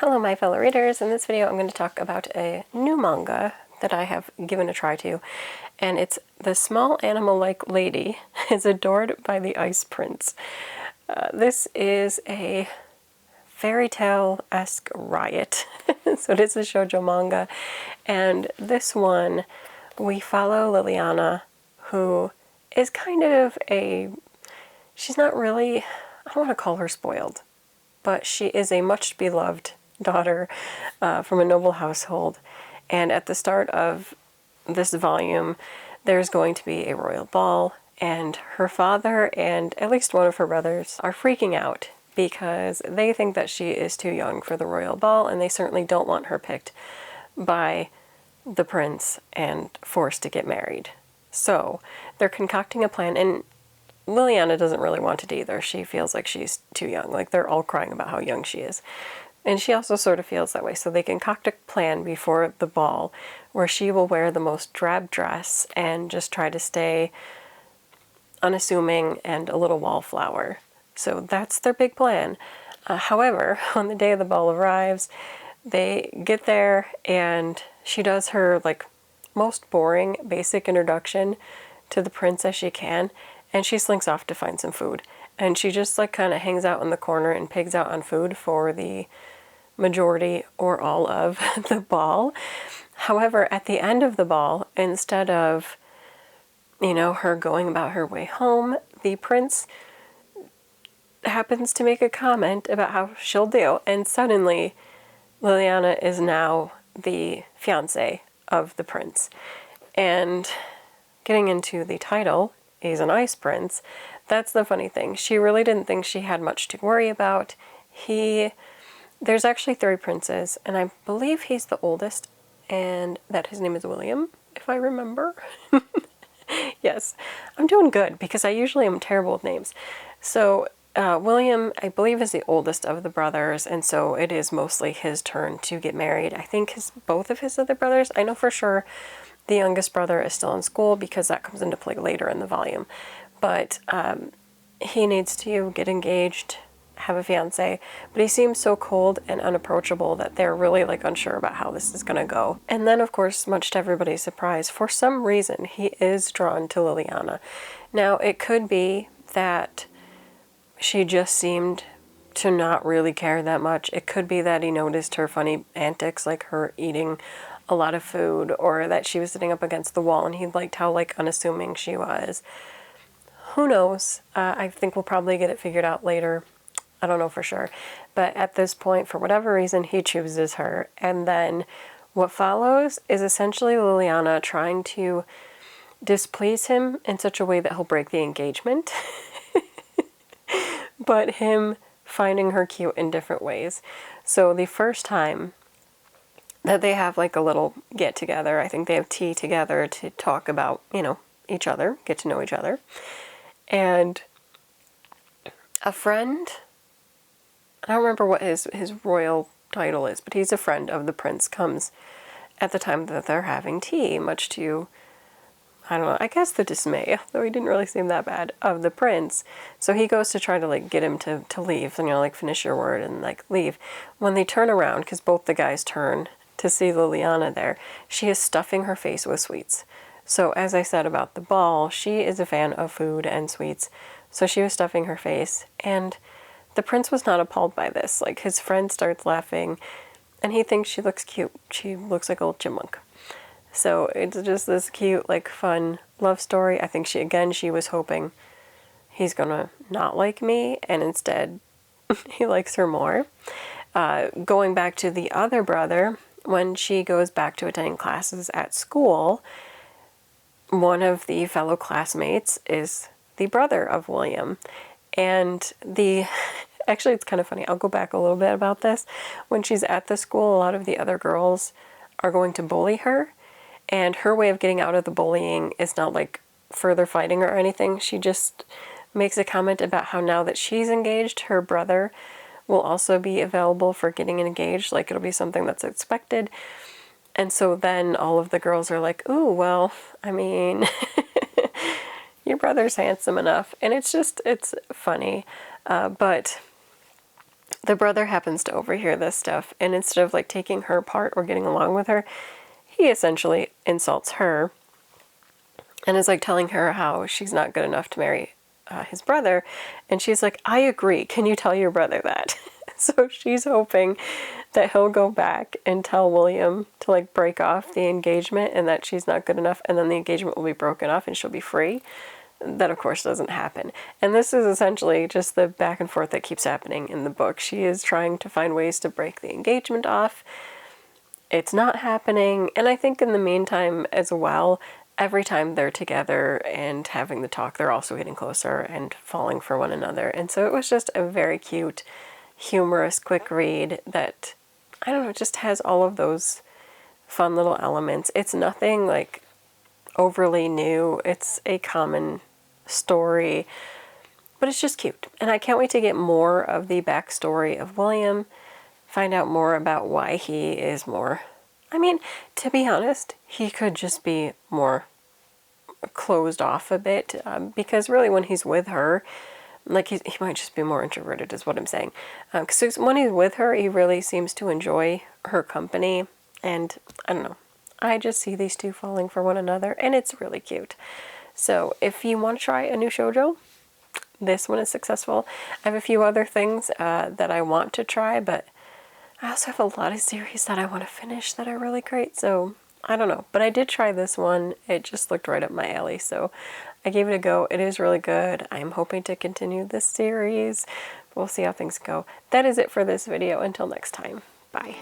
Hello my fellow readers, in this video I'm going to talk about a new manga that I have given a try to, and it's The Small Animal-Like Lady is Adored by the Ice Prince. This is a fairy tale-esque riot, so it is a shoujo manga, and this one we follow Liliana, who is kind of she's not really, I don't want to call her spoiled, but she is a much beloved daughter from a noble household. And at the start of this volume, there's going to be a royal ball, and her father and at least one of her brothers are freaking out because they think that she is too young for the royal ball, and they certainly don't want her picked by the prince and forced to get married. So they're concocting a plan, and Liliana doesn't really want it either. She feels like she's too young. Like, they're all crying about how young she is. And she also sort of feels that way. So they concoct a plan before the ball where she will wear the most drab dress and just try to stay unassuming and a little wallflower. So that's their big plan. However, when the day of the ball arrives, they get there and she does her most boring basic introduction to the prince as she can, and she slinks off to find some food. And she just kind of hangs out in the corner and pigs out on food for the majority or all of the ball. However, at the end of the ball, instead of, her going about her way home, the prince happens to make a comment about how she'll do, and suddenly Liliana is now the fiancé of the prince. And getting into the title, he's an ice prince, that's the funny thing. She really didn't think she had much to worry about. There's actually 3 princes, and I believe he's the oldest, and that his name is William, if I remember. Yes, I'm doing good, because I usually am terrible with names. So William, I believe, is the oldest of the brothers, and so it is mostly his turn to get married. I think both of his other brothers, I know for sure the youngest brother is still in school, because that comes into play later in the volume. But he needs to get engaged, have a fiancé, but he seems so cold and unapproachable that they're really unsure about how this is going to go. And then, of course, much to everybody's surprise, for some reason he is drawn to Liliana. Now, it could be that she just seemed to not really care that much. It could be that he noticed her funny antics, like her eating a lot of food, or that she was sitting up against the wall and he liked how unassuming she was. Who knows? I think we'll probably get it figured out later. I don't know for sure. But at this point, for whatever reason, he chooses her. And then what follows is essentially Liliana trying to displease him in such a way that he'll break the engagement. But him finding her cute in different ways. So the first time that they have a little get together, I think they have tea together to talk about, each other, get to know each other. And a friend, I don't remember what his royal title is, but he's a friend of the prince, comes at the time that they're having tea, much to, I don't know, I guess the dismay, though he didn't really seem that bad, of the prince. So he goes to try to get him to leave, and finish your word and leave. When they turn around, because both the guys turn to see Liliana there, she is stuffing her face with sweets. So as I said about the ball, she is a fan of food and sweets, so she was stuffing her face, and the prince was not appalled by this. His friend starts laughing, and he thinks she looks cute. She looks like a little chipmunk. So it's just this cute, fun love story. I think she was hoping he's gonna not like me, and instead he likes her more. Going back to the other brother, when she goes back to attending classes at school, one of the fellow classmates is the brother of William. And actually, it's kind of funny. I'll go back a little bit about this. When she's at the school, a lot of the other girls are going to bully her. And her way of getting out of the bullying is not further fighting or anything. She just makes a comment about how now that she's engaged, her brother will also be available for getting engaged. It'll be something that's expected. And so then all of the girls are like, ooh, well, I mean, your brother's handsome enough. And it's funny. But the brother happens to overhear this stuff, and instead of like taking her part or getting along with her, he essentially insults her and is like telling her how she's not good enough to marry his brother. And she's like, I agree. Can you tell your brother that? So she's hoping that he'll go back and tell William to like break off the engagement and that she's not good enough, and then the engagement will be broken off and she'll be free. That of course doesn't happen. And this is essentially just the back and forth that keeps happening in the book. She is trying to find ways to break the engagement off. It's not happening. And I think in the meantime as well, every time they're together and having the talk, they're also getting closer and falling for one another. And so it was just a very cute, humorous, quick read that, I don't know, just has all of those fun little elements. It's nothing like overly new. It's a common story, but it's just cute. And I can't wait to get more of the backstory of William, find out more about why he is more, I mean, to be honest, he could just be more closed off a bit, because really when he's with her, like he might just be more introverted is what I'm saying. Because when he's with her, he really seems to enjoy her company. And I don't know, I just see these two falling for one another, and it's really cute. So if you want to try a new shoujo, this one is successful. I have a few other things that I want to try, but I also have a lot of series that I want to finish that are really great. So I don't know, but I did try this one. It just looked right up my alley, so I gave it a go. It is really good. I'm hoping to continue this series. We'll see how things go. That is it for this video. Until next time, bye.